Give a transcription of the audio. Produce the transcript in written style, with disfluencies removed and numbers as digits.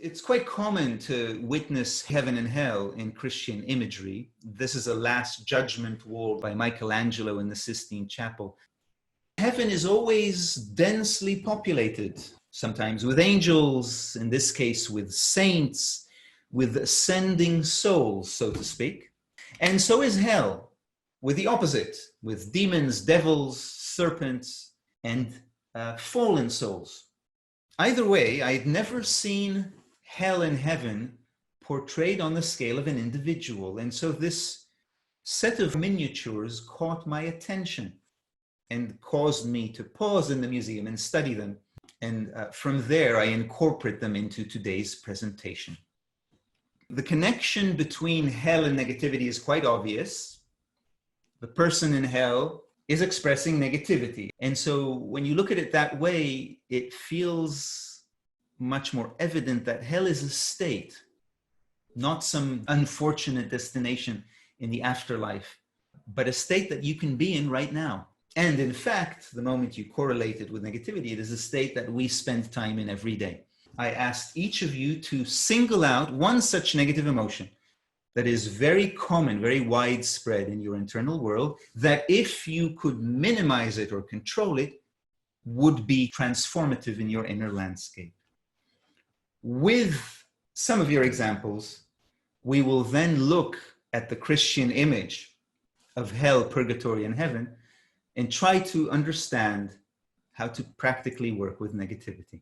It's quite common to witness heaven and hell in Christian imagery. This is a Last Judgment wall by Michelangelo in the Sistine Chapel. Heaven is always densely populated, sometimes with angels, in this case with saints, with ascending souls, so to speak. And so is hell, with the opposite, with demons, devils, serpents, and fallen souls. Either way, I'd never seen hell and heaven portrayed on the scale of an individual. And so this set of miniatures caught my attention and caused me to pause in the museum and study them. And from there, I incorporate them into today's presentation. The connection between hell and negativity is quite obvious. The person in hell is expressing negativity. And so when you look at it that way, it feels much more evident that hell is a state, not some unfortunate destination in the afterlife, but a state that you can be in right now. And in fact, the moment you correlate it with negativity, it is a state that we spend time in every day. I asked each of you to single out one such negative emotion that is very common, very widespread in your internal world, that if you could minimize it or control it, would be transformative in your inner landscape. With some of your examples, we will then look at the Christian image of hell, purgatory, and heaven, and try to understand how to practically work with negativity.